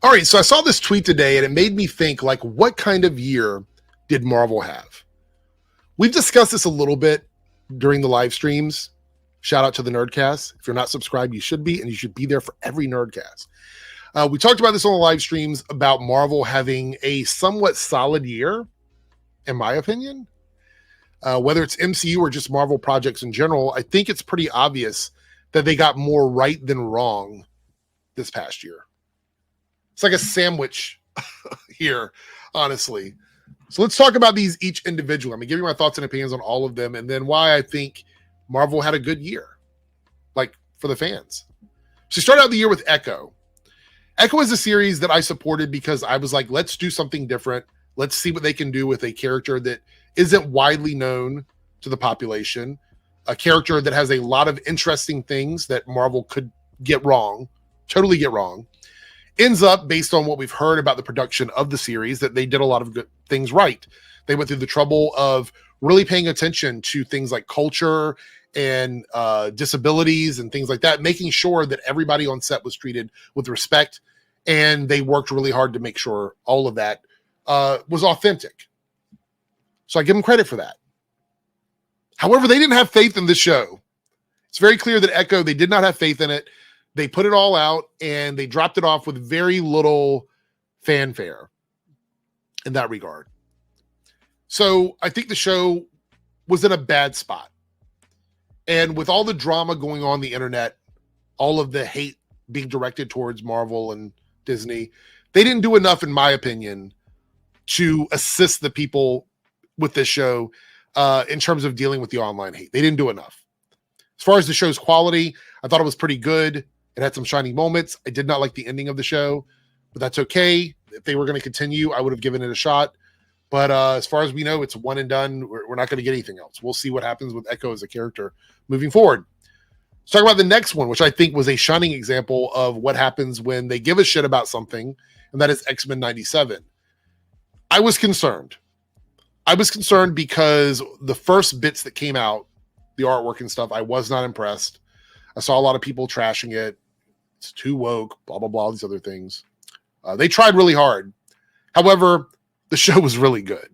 All right, so I saw this tweet today and it made me think, like, what kind of year did Marvel have? We've discussed this a little bit during the live streams. Shout out to the Nerdcast. If you're not subscribed, you should be, and you should be there for every Nerdcast. We talked about this on the live streams about Marvel having a somewhat solid year, in my opinion. Whether it's MCU or just Marvel projects in general, I think it's pretty obvious that they got more right than wrong this past year. It's like a sandwich here, honestly. So let's talk about these each individually. I'm going to give you my thoughts and opinions on all of them, and then why I think Marvel had a good year, like, for the fans. So start out the year with Echo. Echo is a series that I supported because I was like, let's do something different. Let's see what they can do with a character that isn't widely known to the population, a character that has a lot of interesting things that Marvel could get wrong, totally get wrong. Ends up, based on what we've heard about the production of the series, that they did a lot of good things right. They went through the trouble of really paying attention to things like culture and disabilities and things like that, making sure that everybody on set was treated with respect, and they worked really hard to make sure all of that was authentic. So I give them credit for that. However, they didn't have faith in this show. It's very clear that Echo, they did not have faith in it. They put it all out and they dropped it off with very little fanfare in that regard. So I think the show was in a bad spot. And with all the drama going on the internet, all of the hate being directed towards Marvel and Disney, they didn't do enough, in my opinion, to assist the people with this show in terms of dealing with the online hate. They didn't do enough. As far as the show's quality, I thought it was pretty good. It had some shining moments. I did not like the ending of the show, but that's okay. If they were going to continue, I would have given it a shot. But as far as we know, it's one and done. We're not going to get anything else. We'll see what happens with Echo as a character moving forward. Let's talk about the next one, which I think was a shining example of what happens when they give a shit about something, and that is X-Men 97. I was concerned. I was concerned because the first bits that came out, the artwork and stuff, I was not impressed. I saw a lot of people trashing it. It's too woke, blah, blah, blah, all these other things. They tried really hard. However, the show was really good.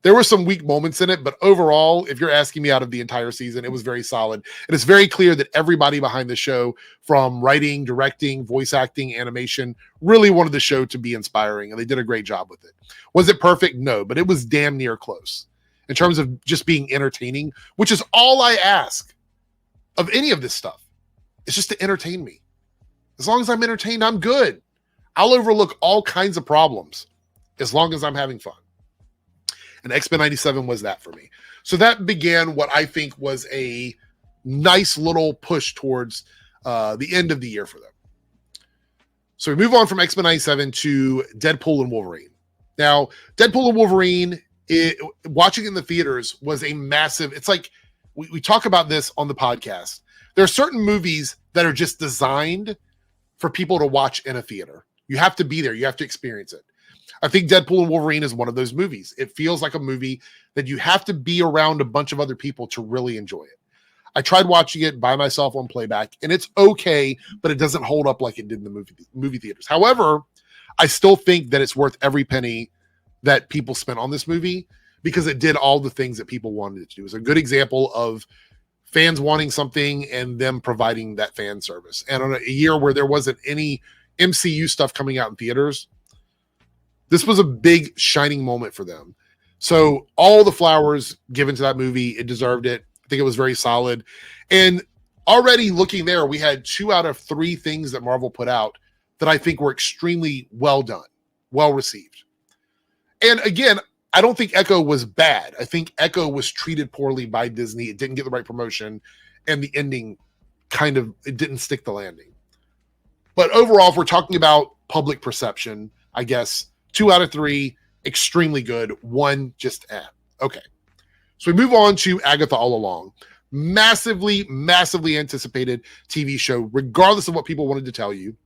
There were some weak moments in it, but overall, if you're asking me out of the entire season, it was very solid. And it's very clear that everybody behind the show, from writing, directing, voice acting, animation, really wanted the show to be inspiring, and they did a great job with it. Was it perfect? No, but it was damn near close in terms of just being entertaining, which is all I ask of any of this stuff. It's just to entertain me. As long as I'm entertained, I'm good. I'll overlook all kinds of problems as long as I'm having fun. And X-Men 97 was that for me. So that began what I think was a nice little push towards the end of the year for them. So we move on from X-Men 97 to Deadpool and Wolverine. Now, Deadpool and Wolverine, watching in the theaters was a massive, it's like, we talk about this on the podcast. There are certain movies that are just designed for people to watch in a theater. You have to be there. You have to experience it. I think Deadpool and Wolverine is one of those movies. It feels like a movie that you have to be around a bunch of other people to really enjoy it. I tried watching it by myself on playback, and it's okay, but it doesn't hold up like it did in the movie theaters. However, I still think that it's worth every penny that people spent on this movie because it did all the things that people wanted it to do. It was a good example of fans wanting something and them providing that fan service. And on a year where there wasn't any MCU stuff coming out in theaters, this was a big shining moment for them. So all the flowers given to that movie, it deserved it. I think it was very solid. And already looking there, we had 2 out of 3 things that Marvel put out that I think were extremely well done, well received. And again, I don't think Echo was bad. I think Echo was treated poorly by Disney. It didn't get the right promotion, and the ending it didn't stick the landing. But overall, if we're talking about public perception, I guess 2 out of 3, extremely good. 1, just okay. So we move on to Agatha All Along. Massively, massively anticipated TV show, regardless of what people wanted to tell you.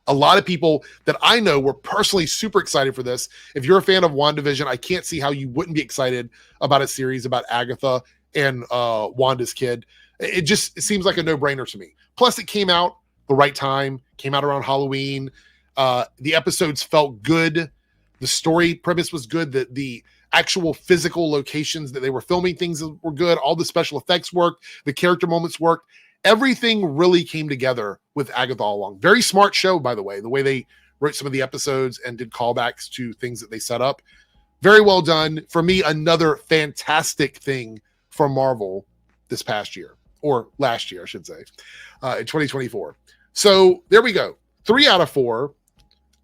A lot of people that I know were personally super excited for this. If you're a fan of WandaVision, I can't see how you wouldn't be excited about a series about Agatha and Wanda's kid. It seems like a no-brainer to me. Plus, it came out the right time, came out around Halloween. The episodes felt good. The story premise was good. The actual physical locations that they were filming things were good. All the special effects worked. The character moments worked. Everything really came together with Agatha All Along. Very smart show, by the way they wrote some of the episodes and did callbacks to things that they set up. Very well done. For me, another fantastic thing from Marvel this past year, or last year, I should say, in 2024. So there we go. 3 out of 4,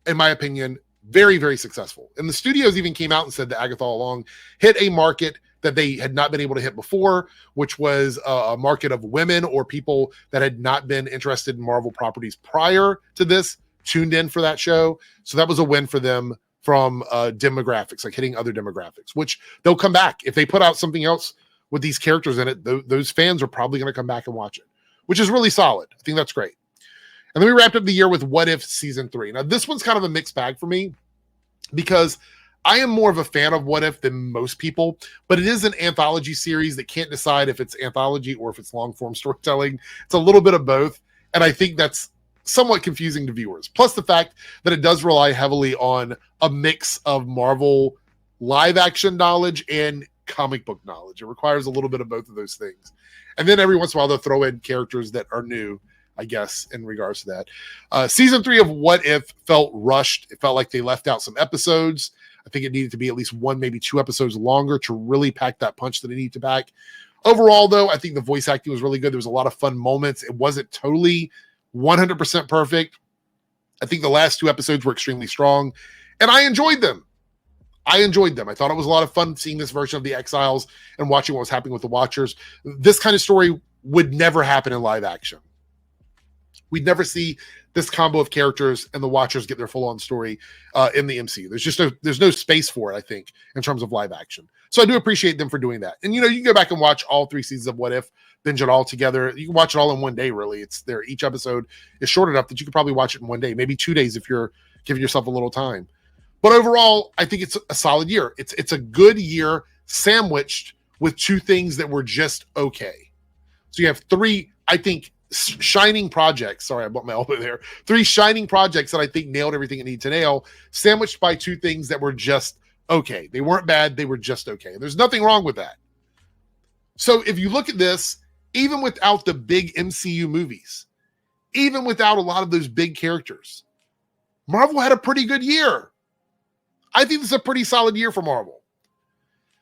in my opinion, very, very successful. And the studios even came out and said that Agatha All Along hit a market that they had not been able to hit before, which was a market of women or people that had not been interested in Marvel properties prior to this, tuned in for that show. So that was a win for them from demographics, like hitting other demographics, which they'll come back. If they put out something else with these characters in it, those fans are probably going to come back and watch it, which is really solid. I think that's great. And then we wrapped up the year with What If Season 3. Now, this one's kind of a mixed bag for me because I am more of a fan of What If than most people, but it is an anthology series that can't decide if it's anthology or if it's long-form storytelling. It's a little bit of both, and I think that's somewhat confusing to viewers. Plus the fact that it does rely heavily on a mix of Marvel live-action knowledge and comic book knowledge. It requires a little bit of both of those things. And then every once in a while, they'll throw in characters that are new, I guess, in regards to that. Season 3 of What If felt rushed. It felt like they left out some episodes. I think it needed to be at least 1, maybe 2 episodes longer to really pack that punch that it needed to pack. Overall, though, I think the voice acting was really good. There was a lot of fun moments. It wasn't totally 100% perfect. I think the last 2 episodes were extremely strong, and I enjoyed them. I thought it was a lot of fun seeing this version of the Exiles and watching what was happening with the Watchers. This kind of story would never happen in live action. We'd never see this combo of characters and the Watchers get their full-on story in the MCU. There's no space for it, I think, in terms of live action. So I do appreciate them for doing that. And, you can go back and watch all 3 seasons of What If, binge it all together. You can watch it all in one day, really. It's there. Each episode is short enough that you could probably watch it in one day, maybe 2 days if you're giving yourself a little time. But overall, I think it's a solid year. It's a good year sandwiched with 2 things that were just okay. So you have 3, I think, shining projects. Sorry, I bumped my elbow there. 3 shining projects that I think nailed everything it needed to nail, sandwiched by 2 things that were just okay. They weren't bad. They were just okay. There's nothing wrong with that. So if you look at this, even without the big MCU movies, even without a lot of those big characters, Marvel had a pretty good year. I think this is a pretty solid year for Marvel.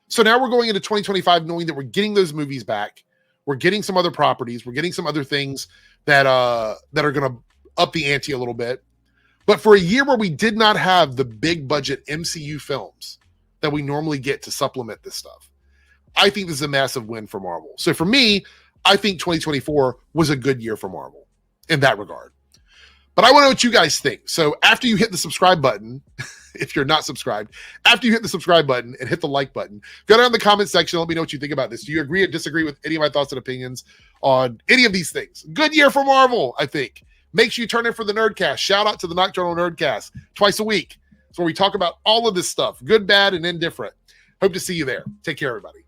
So now we're going into 2025 knowing that we're getting those movies back. We're getting some other properties. We're getting some other things that are going to up the ante a little bit. But for a year where we did not have the big budget MCU films that we normally get to supplement this stuff, I think this is a massive win for Marvel. So for me, I think 2024 was a good year for Marvel in that regard. But I want to know what you guys think. So after you hit the subscribe button, if you're not subscribed, after you hit the subscribe button and hit the like button, go down in the comment section. Let me know what you think about this. Do you agree or disagree with any of my thoughts and opinions on any of these things? Good year for Marvel, I think. Make sure you turn in for the Nerdcast. Shout out to the Nocturnal Nerdcast twice a week. It's where we talk about all of this stuff, good, bad, and indifferent. Hope to see you there. Take care, everybody.